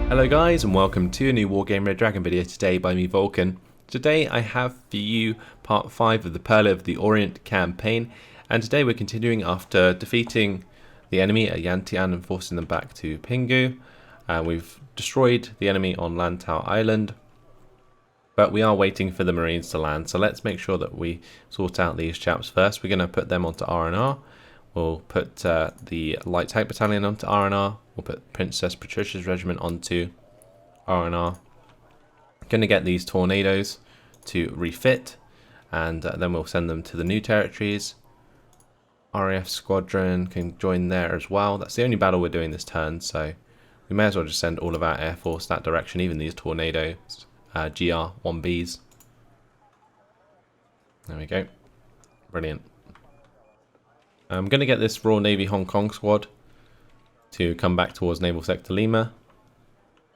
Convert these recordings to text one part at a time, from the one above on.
Hello guys and welcome to a new Wargame Red Dragon video today by me Vulcan. Today I have for you part 5 of the Pearl of the Orient campaign, and today we're continuing after defeating the enemy at Yantian and forcing them back to Pingu. We've destroyed the enemy on Lantau Island, but we are waiting for the Marines to land, so let's make sure that we sort out these chaps first. We're going to put them onto R&R. We'll put the Light Tank Battalion onto R&R. We'll put Princess Patricia's Regiment onto R&R. Going to get these tornadoes to refit, and then we'll send them to the new territories. RAF Squadron can join there as well. That's the only battle we're doing this turn, so we may as well just send all of our Air Force that direction, even these tornadoes, GR-1Bs. There we go. Brilliant. I'm going to get this Royal Navy Hong Kong squad to come back towards Naval Sector Lima.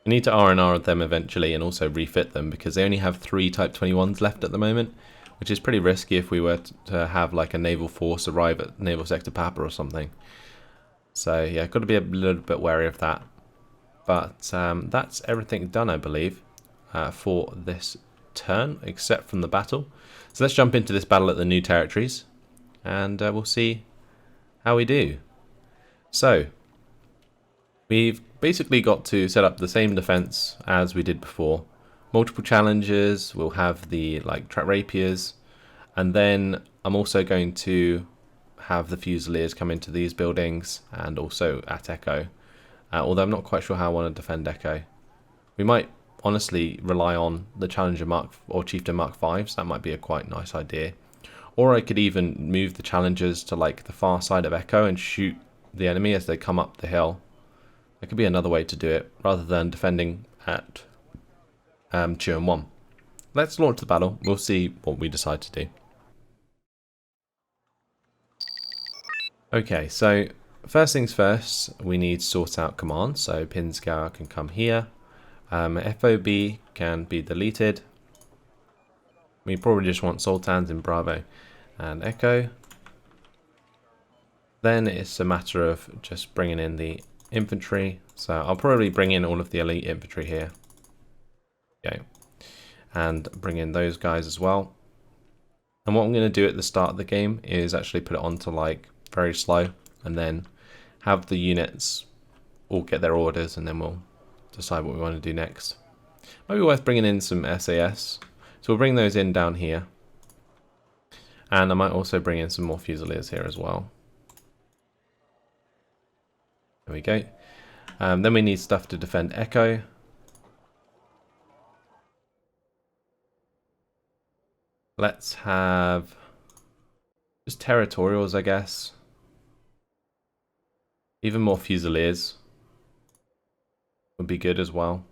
We need to R&R them eventually and also refit them because they only have 3 Type 21s left at the moment, which is pretty risky if we were to have like a naval force arrive at Naval Sector Papa or something. So yeah, got to be a little bit wary of that. But that's everything done, I believe, for this turn, except from the battle. So let's jump into this battle at the new territories, and we'll see how we do. So we've basically got to set up the same defense as we did before. Multiple challenges, we'll have the trap rapiers, and then I'm also going to have the Fusiliers come into these buildings and also at Echo. Although I'm not quite sure how I want to defend Echo. We might honestly rely on the Challenger Mark or Chieftain Mark 5s. That might be a quite nice idea. Or I could even move the Challengers to like the far side of Echo and shoot the enemy as they come up the hill. That could be another way to do it, rather than defending at Turn 1. Let's launch the battle. We'll see what we decide to do. Okay, so first things first, we need to sort out commands. So Pinsgauer can come here. FOB can be deleted. We probably just want Sultans in Bravo and Echo. Then it's a matter of just bringing in the infantry. So I'll probably bring in all of the elite infantry here. Okay. And bring in those guys as well. And what I'm going to do at the start of the game is actually put it on to like very slow, and then have the units all get their orders, and then we'll decide what we want to do next. Might be worth bringing in some SAS. So we'll bring those in down here. And I might also bring in some more Fusiliers here as well. There we go. Then we need stuff to defend Echo. Let's have just territorials, I guess. Even more Fusiliers would be good as well.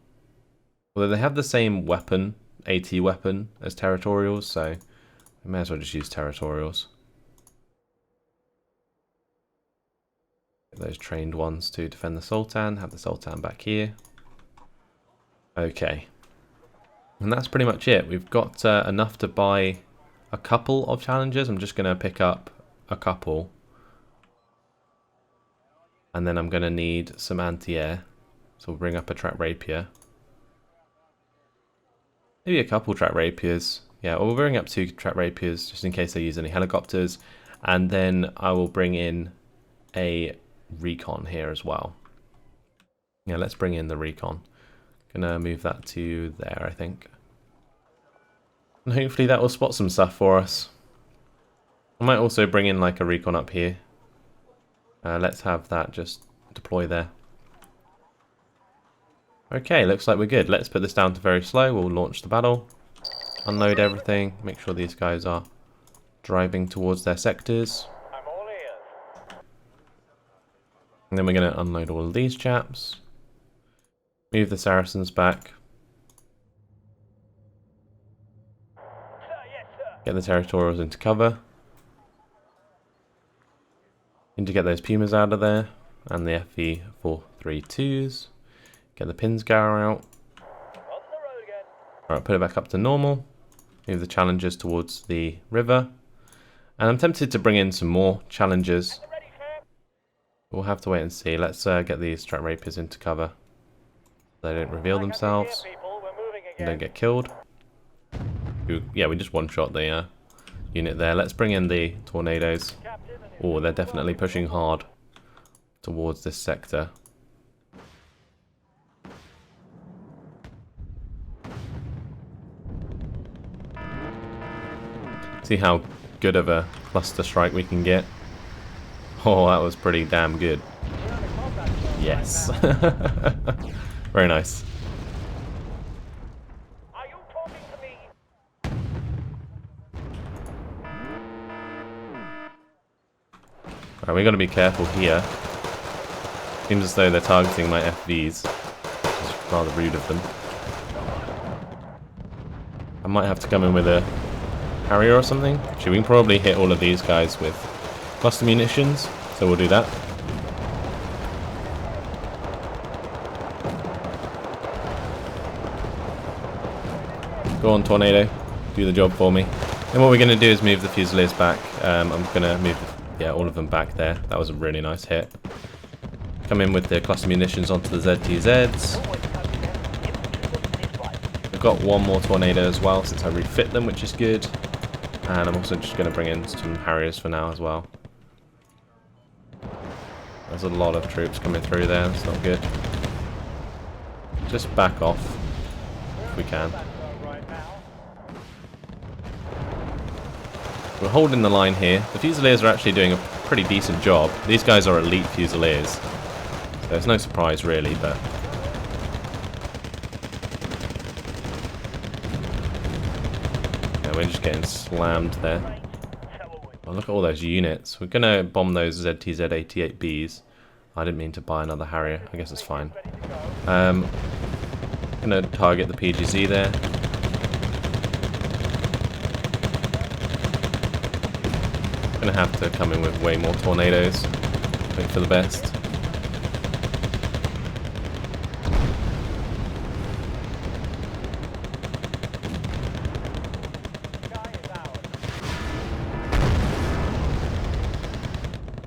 Although they have the same weapon, AT weapon, as territorials, so we may as well just use territorials. Get those trained ones to defend the Sultan, have the Sultan back here. Okay. And that's pretty much it. We've got enough to buy a couple of challenges. I'm just going to pick up a couple. And then I'm going to need some anti-air. So we'll bring up a trap rapier. Maybe a couple trap rapiers. Yeah, we'll bring up 2 trap rapiers just in case they use any helicopters. And then I will bring in a recon here as well. Yeah, let's bring in the recon. Gonna move that to there, I think. And hopefully that will spot some stuff for us. I might also bring in like a recon up here. Let's have that just deploy there. Okay, looks like we're good. Let's put this down to very slow. We'll launch the battle. Unload everything. Make sure these guys are driving towards their sectors. I'm all ears. And then we're going to unload all of these chaps. Move the Saracens back. Sir, yes, sir. Get the territorials into cover. Need to get those Pumas out of there. And the FV432s. Get the Pinsgauer out. On the road again. Alright, put it back up to normal. Move the Challengers towards the river. And I'm tempted to bring in some more Challengers. Ready, sir. We'll have to wait and see. Let's get these trap rapiers into cover. They don't reveal themselves. People, we're moving And again. don't get killed. Yeah, we just one-shot the unit there. Let's bring in the tornadoes. Captain, and Oh, they're definitely pushing hard towards this sector. See how good of a cluster strike we can get. Oh, that was pretty damn good. we're under combat zone Yes. right now. Very nice. Are you talking to me? Alright, we got to be careful here. Seems as though they're targeting my FVs. Which is rather rude of them. I might have to come in with a Harrier or something. Actually, we can probably hit all of these guys with cluster munitions, so we'll do that. Go on, Tornado. Do the job for me. And what we're going to do is move the Fusiliers back. I'm going to move all of them back there. That was a really nice hit. Come in with the cluster munitions onto the ZTZs. We've got one more Tornado as well since I refit them, which is good. And I'm also just going to bring in some Harriers for now as well. There's a lot of troops coming through there. That's not good. Just back off if we can. We're holding the line here. The Fusiliers are actually doing a pretty decent job. These guys are elite Fusiliers. So it's no surprise really, but... yeah, we're just getting slammed there. Oh, look at all those units. We're going to bomb those ZTZ-88Bs. I didn't mean to buy another Harrier. I guess it's fine. Going to target the PGZ there. Going to have to come in with way more tornadoes. Hope for the best.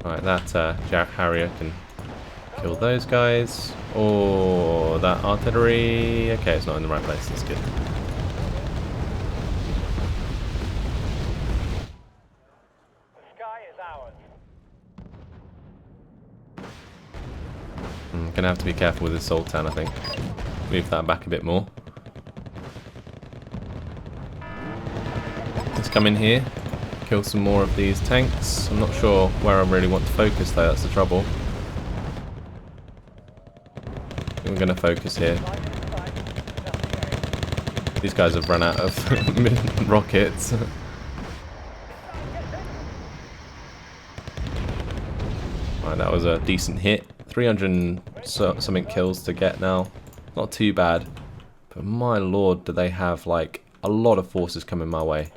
Alright, that Jack Harrier can kill those guys. Oh, that artillery. Okay, it's not in the right place. That's good. I'm gonna have to be careful with the Sultan, I think. Move that back a bit more. Let's come in here, kill some more of these tanks. I'm not sure where I really want to focus though, that's the trouble. I think we're gonna focus here. These guys have run out of rockets. Right, that was a decent hit. 300 something kills to get now. Not too bad. But my lord, do they have like a lot of forces coming my way.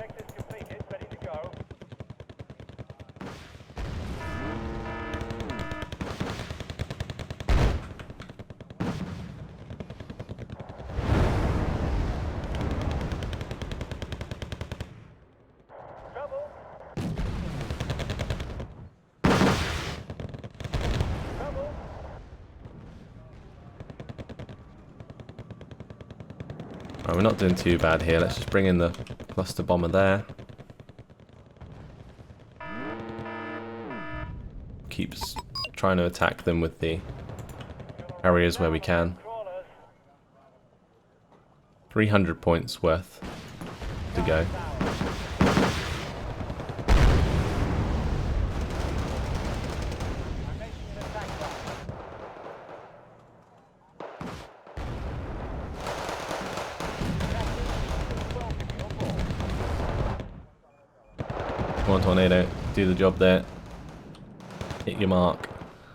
Right, we're not doing too bad here. Let's just bring in the cluster bomber there. Keeps trying to attack them with the Harriers where we can. 300 points worth to go. Come on, Tornado, do the job there. Hit your mark.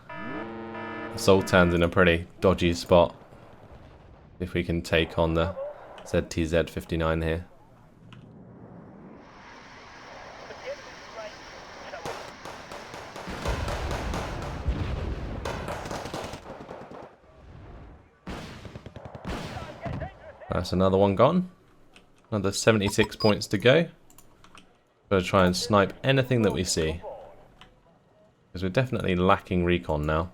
The Sultan's in a pretty dodgy spot. If we can take on the ZTZ-59 here. That's another one gone. Another 76 points to go. Gotta try and snipe anything that we see. Because we're definitely lacking recon now.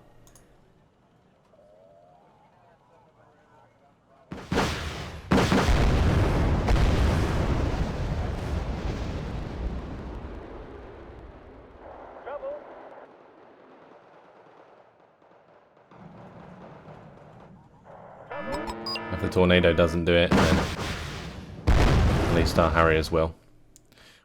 the tornado doesn't do it, then at least our Harriers will.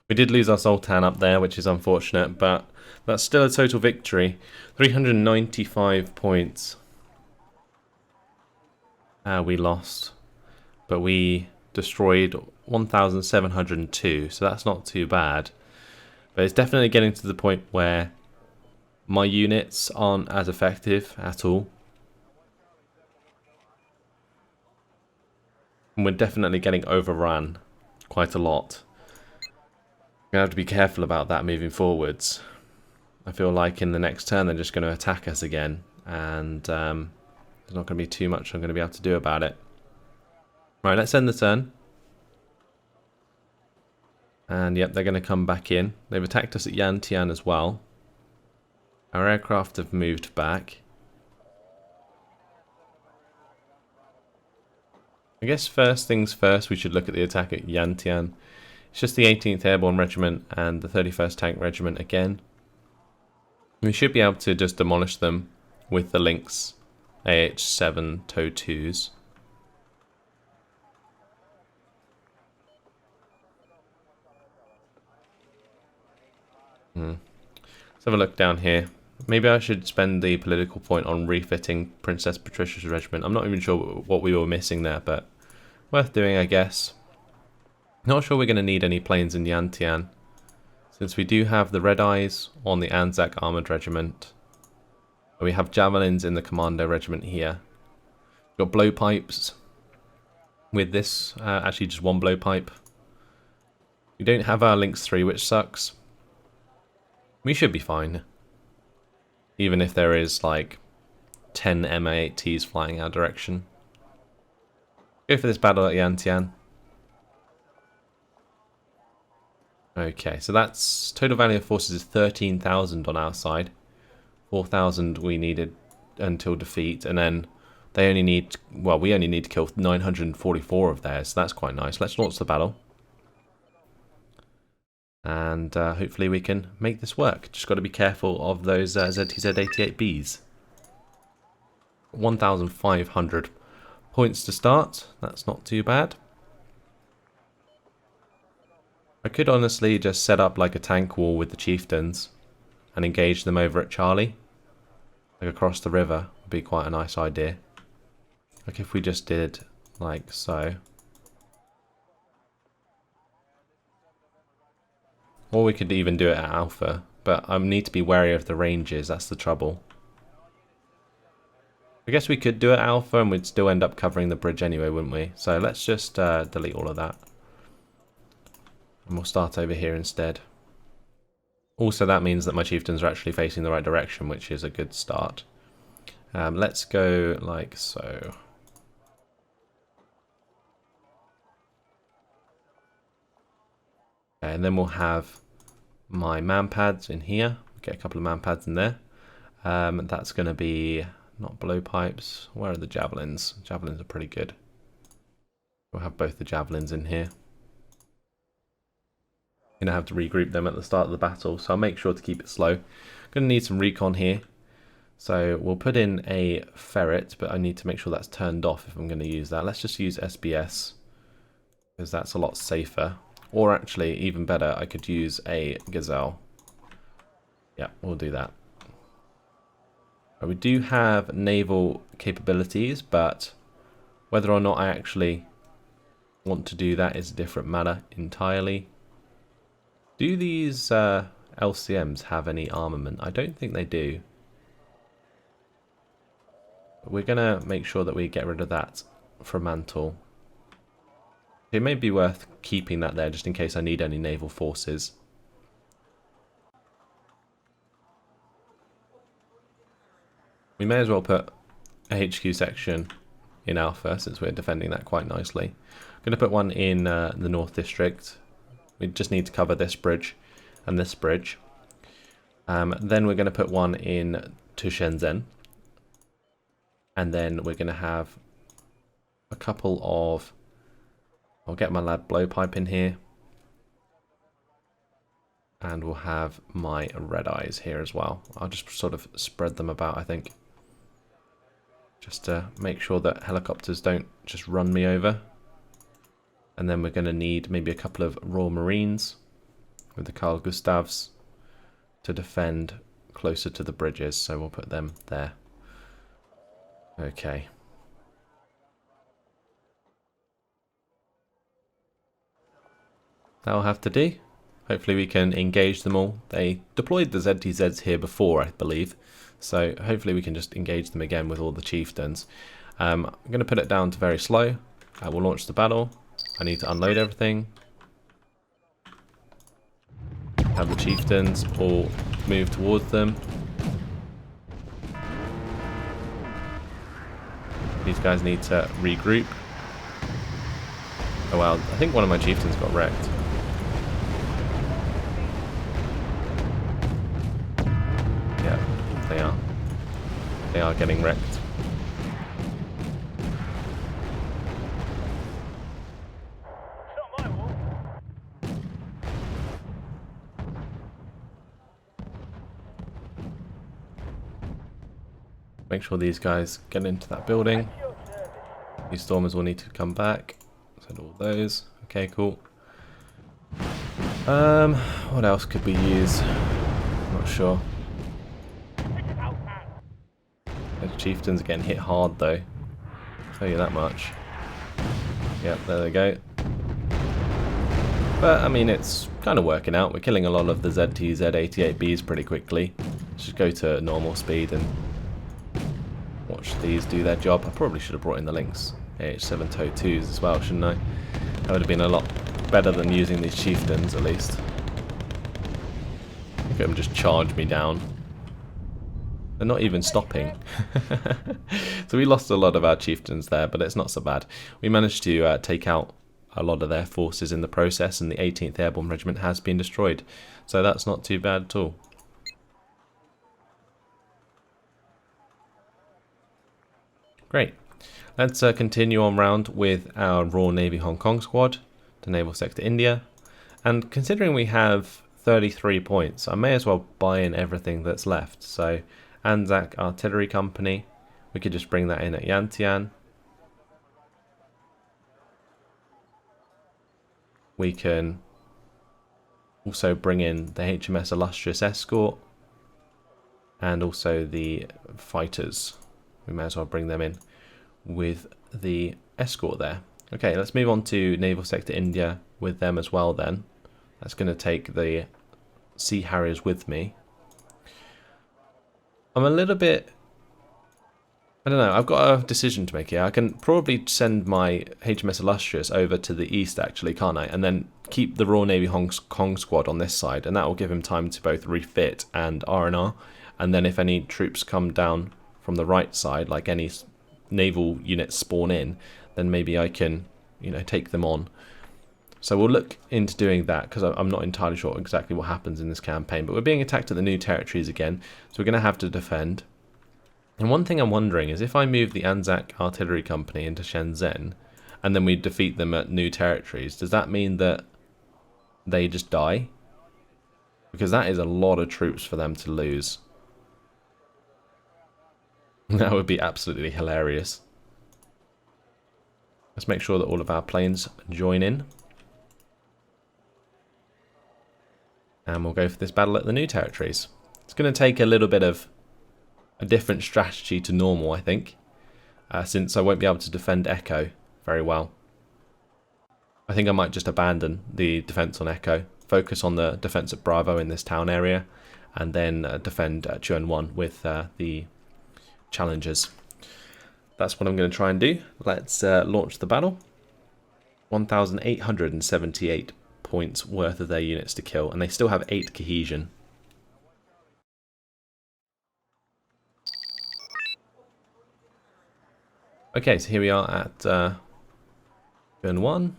We did lose our Sultan up there, which is unfortunate, but that's still a total victory. 395 points. We lost, but we destroyed 1,702, so that's not too bad. But it's definitely getting to the point where my units aren't as effective at all. And we're definitely getting overrun quite a lot. We're going to have to be careful about that moving forwards. I feel like in the next turn they're just going to attack us again, and there's not going to be too much I'm going to be able to do about it. Right, let's end the turn. And yep, they're going to come back in. They've attacked us at Yantian as well. Our aircraft have moved back. I guess first things first, we should look at the attack at Yantian. It's just the 18th Airborne Regiment and the 31st Tank Regiment again. We should be able to just demolish them with the Lynx AH-7 TOW 2s. Let's have a look down here. Maybe I should spend the political point on refitting Princess Patricia's regiment. I'm not even sure what we were missing there, but worth doing, I guess. Not sure we're going to need any planes in Yantian, since we do have the Red Eyes on the Anzac Armoured Regiment. We have Javelins in the Commando Regiment here. We've got blowpipes with this, actually just one blowpipe. We don't have our Lynx 3, which sucks. We should be fine. Even if there is like 10 MA-8Ts flying our direction. Go for this battle at Yantian. Okay, so that's total value of forces is 13,000 on our side. 4,000 we needed until defeat, and then they only need, well, we only need to kill 944 of theirs, so that's quite nice. Let's launch the battle. And hopefully we can make this work. Just got to be careful of those ZTZ-88Bs. 1,500 points to start. That's not too bad. I could honestly just set up like a tank wall with the chieftains and engage them over at Charlie. Like across the river would be quite a nice idea. Like if we just did like so. Or we could even do it at Alpha, but I need to be wary of the ranges, that's the trouble. I guess we could do it at Alpha and we'd still end up covering the bridge anyway, wouldn't we? So let's just delete all of that. And we'll start over here instead. Also that means that my chieftains are actually facing the right direction, which is a good start. Let's go like so. Okay, and then we'll have my man pads in here. Get a couple of man pads in there. That's going to be not blowpipes. Where are the javelins? Javelins are pretty good. We'll have both the javelins in here. I'm going to have to regroup them at the start of the battle, so I'll make sure to keep it slow. I'm going to need some recon here. So we'll put in a ferret, but I need to make sure that's turned off if I'm going to use that. Let's just use SBS, because that's a lot safer. Or actually, even better, I could use a gazelle. Yeah, we'll do that. We do have naval capabilities, but whether or not I actually want to do that is a different matter entirely. Do these LCMs have any armament? I don't think they do. But we're going to make sure that we get rid of that for mantle. It may be worth keeping that there just in case I need any naval forces. We may as well put a HQ section in Alpha since we're defending that quite nicely. I'm going to put one in the North District. We just need to cover this bridge and this bridge. Then we're going to put one in to Shenzhen. And then we're going to have a couple of... I'll get my lad blowpipe in here. And we'll have my red eyes here as well. I'll just sort of spread them about, I think. just to make sure that helicopters don't just run me over. And then we're going to need maybe a couple of Royal Marines with the Carl Gustavs to defend closer to the bridges, so we'll put them there. Okay. That'll have to do. Hopefully we can engage them all. They deployed the ZTZs here before, I believe, so hopefully we can just engage them again with all the chieftains. I'm going to put it down to very slow. We'll launch the battle. I need to unload everything. Have the chieftains all move towards them. These guys need to regroup. Oh well, I think one of my chieftains got wrecked. Yeah, they are. They are getting wrecked. Make sure these guys get into that building. These stormers will need to come back. Send all those. Okay, cool. What else could we use? Not sure. Those chieftains are getting hit hard though. I'll tell you that much. Yep, there they go. But I mean, it's kind of working out. We're killing a lot of the ZTZ-88Bs pretty quickly. Let's just go to normal speed and watch these do their job. I probably should have brought in the Lynx AH-702s as well, shouldn't I? That would have been a lot better than using these chieftains, at least. Look at them just charge me down. They're not even stopping. So we lost a lot of our chieftains there, but it's not so bad. We managed to take out a lot of their forces in the process, and the 18th Airborne Regiment has been destroyed. So that's not too bad at all. Great. Let's continue on round with our Royal Navy Hong Kong squad to Naval Sector India. And considering we have 33 points, I may as well buy in everything that's left. So Anzac Artillery Company, we could just bring that in at Yantian. We can also bring in the HMS Illustrious Escort and also the fighters. We may as well bring them in with the escort there. Okay, let's move on to Naval Sector India with them as well then. That's going to take the Sea Harriers with me. I'm a little bit... I don't know, I've got a decision to make here. I can probably send my HMS Illustrious over to the east actually, can't I? And then keep the Royal Navy Hong Kong squad on this side, and that will give him time to both refit and R&R. And then if any troops come down from the right side, like any naval units spawn in, then maybe I can, you know, take them on. So we'll look into doing that, because I'm not entirely sure exactly what happens in this campaign. But we're being attacked at the new territories again, so we're going to have to defend. And one thing I'm wondering is if I move the Anzac Artillery Company into Shenzhen, and then we defeat them at new territories, does that mean that they just die? Because that is a lot of troops for them to lose. That would be absolutely hilarious. Let's make sure that all of our planes join in. And we'll go for this battle at the new territories. It's going to take a little bit of a different strategy to normal, I think. Since I won't be able to defend Echo very well. I think I might just abandon the defense on Echo. Focus on the defense at Bravo in this town area. And then defend Chuan 1 with the Challengers. That's what I'm going to try and do. Let's launch the battle. 1,878 points worth of their units to kill, and they still have 8 cohesion. Okay, so here we are at turn 1.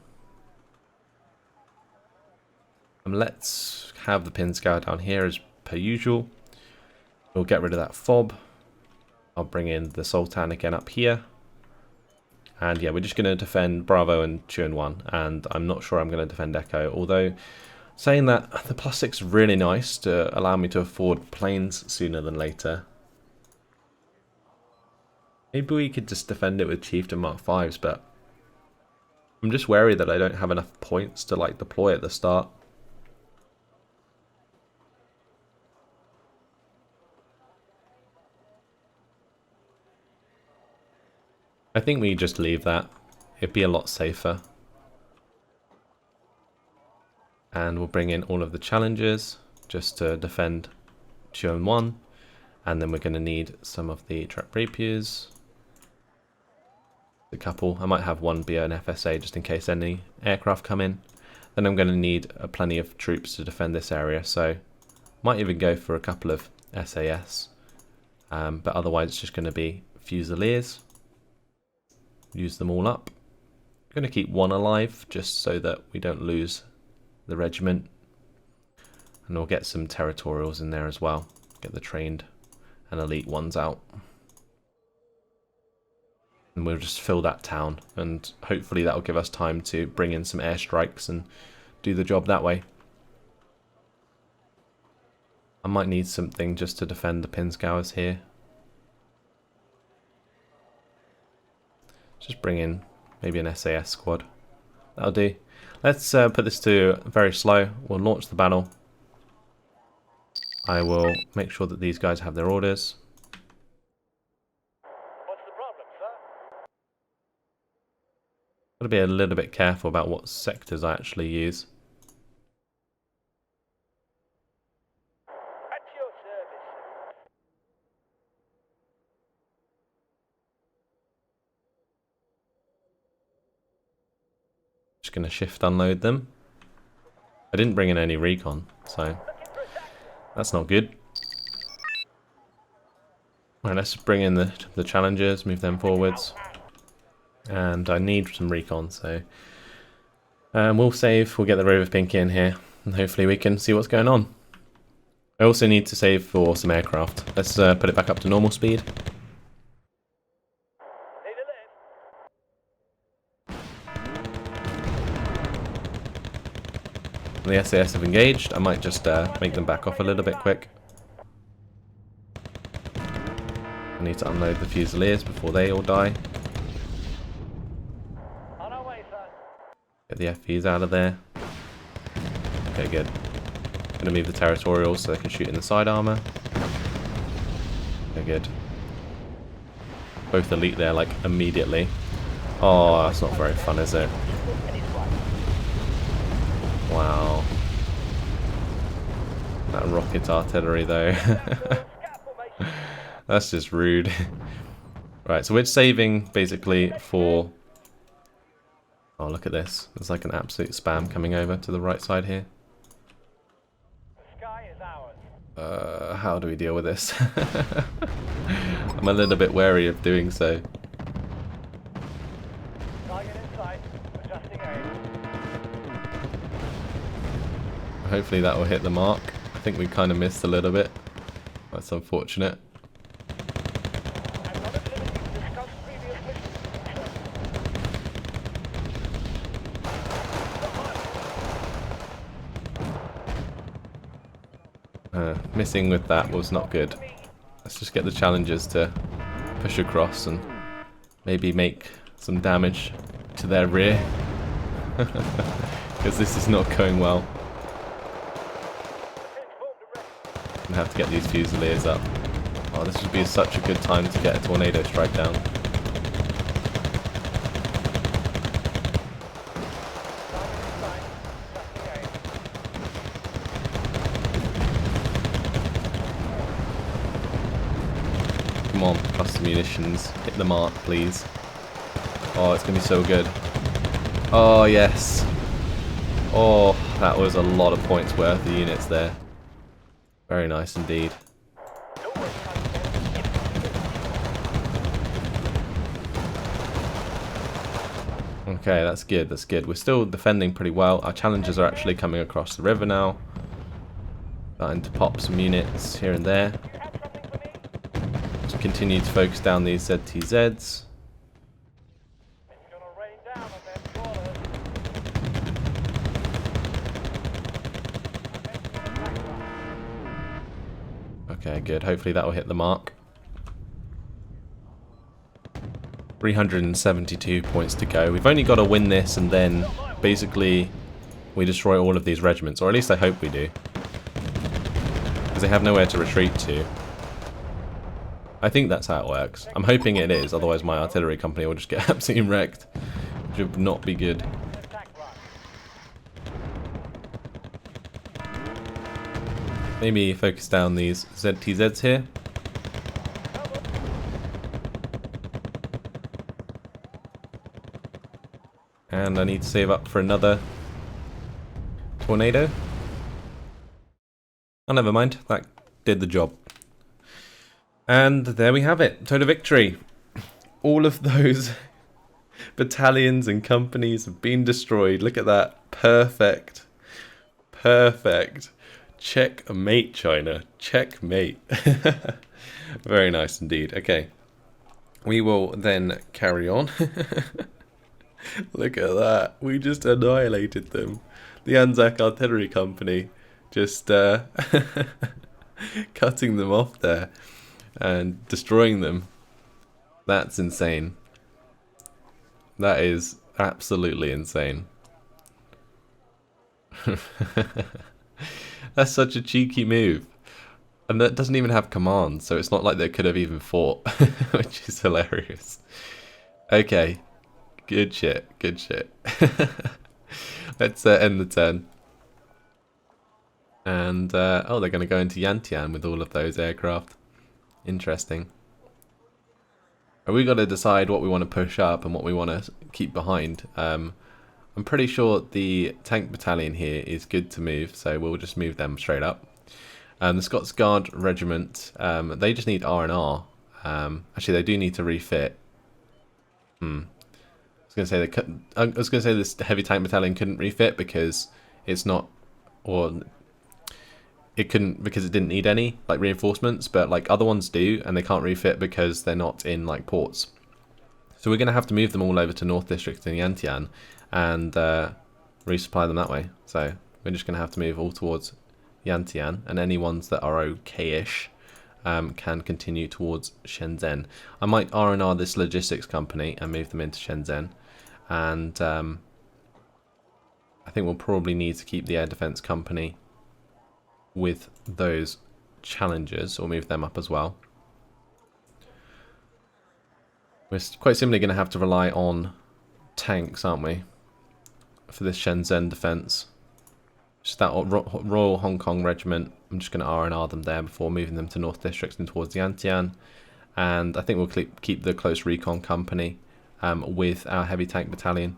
Let's have the pin scour down here as per usual. We'll get rid of that fob. I'll bring in the Sultan again up here. And yeah, we're just going to defend Bravo and Chuan 1. And I'm not sure I'm going to defend Echo. Although, saying that, the +6 is really nice to allow me to afford planes sooner than later. Maybe we could just defend it with Chieftain Mark 5s, but I'm just wary that I don't have enough points to like deploy at the start. I think we just leave that. It'd be a lot safer. And we'll bring in all of the challenges just to defend 2 and 1. And then we're going to need some of the trap rapiers. A couple. I might have one be an FSA just in case any aircraft come in. Then I'm going to need plenty of troops to defend this area, so might even go for a couple of SAS. But otherwise it's just going to be Fusiliers. Use them all up. I'm going to keep one alive just so that we don't lose the regiment. And we'll get some territorials in there as well. Get the trained and elite ones out. And we'll just fill that town, and hopefully that will give us time to bring in some airstrikes and do the job that way. I might need something just to defend the Pinzgauers here. Just bring in maybe an SAS squad. That'll do. Let's put this to very slow. We'll launch the battle. I will make sure that these guys have their orders. Got to be a little bit careful about what sectors I actually use. At your service. Just going to shift unload them. I didn't bring in any recon, so that's not good. Right, let's bring in the challengers, move them forwards. And I need some recon, so we'll save, we'll get the Rover Pink in here, and hopefully we can see what's going on. I also need to save for some aircraft. Let's put it back up to normal speed. The SAS have engaged. I might just make them back off a little bit quick. I need to unload the Fusiliers before they all die. Get the FVs out of there. Okay, good. Gonna move the Territorials so they can shoot in the side armor. Okay, good. Both elite there, like, immediately. Oh, that's not very fun, is it? Wow. That rocket artillery, though. That's just rude. Right, so we're saving, basically, for... Oh, look at this. There's like an absolute spam coming over to the right side here. The sky is ours. How do we deal with this? I'm a little bit wary of doing so. Target in sight. Adjusting aim. Hopefully that will hit the mark. I think we kind of missed a little bit. That's unfortunate. I'm not at liberty to discuss previous missions. Missing with that was not good. Let's just get the challengers to push across and maybe make some damage to their rear. Because this is not going well. I'm gonna have to get these Fusiliers up. Oh, this would be such a good time to get a tornado strike down. Come on, cluster munitions. Hit the mark, please. Oh, it's going to be so good. Oh, yes. Oh, that was a lot of points worth of units there. Very nice indeed. Okay, that's good, that's good. We're still defending pretty well. Our challengers are actually coming across the river now. Starting to pop some units here and there. Just continue to focus down these ZTZs. Okay, good. Hopefully that will hit the mark. 372 points to go. We've only got to win this and then basically we destroy all of these regiments, or at least I hope we do. Because they have nowhere to retreat to. I think that's how it works. I'm hoping it is, otherwise my artillery company will just get absolutely wrecked. Which would not be good. Maybe focus down these ZTZs here. And I need to save up for another tornado. Oh, never mind. That did the job. And there we have it. Total victory. All of those battalions and companies have been destroyed. Look at that. Perfect. Perfect. Checkmate, China. Checkmate. Very nice indeed. Okay. We will then carry on. Look at that. We just annihilated them. The Anzac Artillery Company just cutting them off there and destroying them. That's insane. That is absolutely insane. That's such a cheeky move. And that doesn't even have commands, so it's not like they could have even fought, which is hilarious. Okay. Good shit, good shit. Let's end the turn. And, oh, they're going to go into Yantian with all of those aircraft. Interesting. We've got to decide what we want to push up and what we want to keep behind. I'm pretty sure the tank battalion here is good to move, so we'll just move them straight up. The Scots Guard Regiment, they just need R&R. Actually, they do need to refit. I was going to say this heavy tank battalion couldn't refit because it's not, or it couldn't because it didn't need any like reinforcements, but like other ones do, and they can't refit because they're not in like ports. So we're going to have to move them all over to North District in Yantian and resupply them that way. So we're just going to have to move all towards Yantian, and any ones that are okay-ish can continue towards Shenzhen. I might R&R this logistics company and move them into Shenzhen. And I think we'll probably need to keep the air defense company with those challengers, or move them up as well. We're quite simply going to have to rely on tanks, aren't we, for this Shenzhen defense. Just that Royal Hong Kong Regiment, I'm just going to R&R them there before moving them to North Districts and towards Yantian. And I think we'll keep the Close Recon Company with our Heavy Tank Battalion.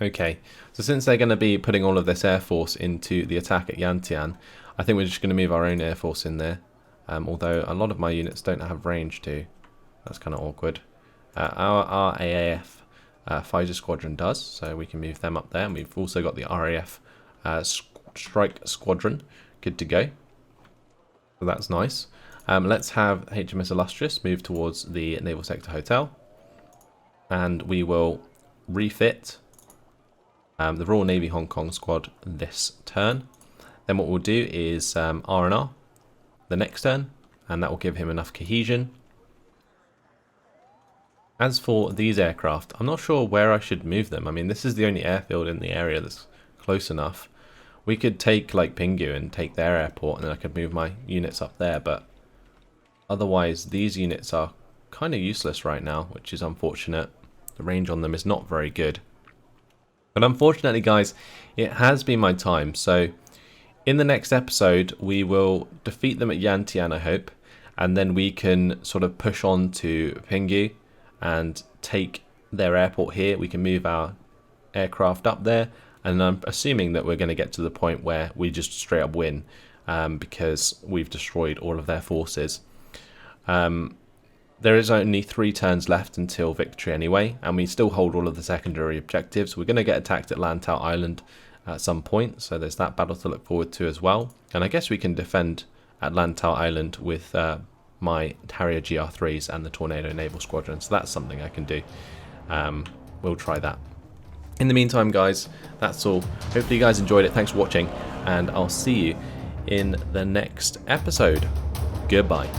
Okay, so since they're going to be putting all of this Air Force into the attack at Yantian, I think we're just going to move our own Air Force in there. Although a lot of my units don't have range to. That's kind of awkward. Our AAF Fighter Squadron does, so we can move them up there. And we've also got the RAF Strike Squadron, good to go. So that's nice. Let's have HMS Illustrious move towards the Naval Sector Hotel. And we will refit the Royal Navy Hong Kong squad this turn. Then what we'll do is R&R the next turn, and that will give him enough cohesion. As for these aircraft, I'm not sure where I should move them. I mean, this is the only airfield in the area that's close enough. We could take like Pinggu and take their airport, and then I could move my units up there, but otherwise these units are kind of useless right now, which is unfortunate. The range on them is not very good. But unfortunately, guys, it has been my time. So in the next episode, we will defeat them at Yantian, I hope, and then we can sort of push on to Pinggu and take their airport here. We can move our aircraft up there, and I'm assuming that we're going to get to the point where we just straight up win because we've destroyed all of their forces. There is only 3 turns left until victory anyway, and we still hold all of the secondary objectives. We're going to get attacked at Lantau Island at some point, so there's that battle to look forward to as well. And I guess we can defend at Lantau Island with my Harrier GR3s and the Tornado Naval Squadron, so that's something I can do. We'll try that. In the meantime, guys, that's all. Hopefully you guys enjoyed it. Thanks for watching, and I'll see you in the next episode. Goodbye.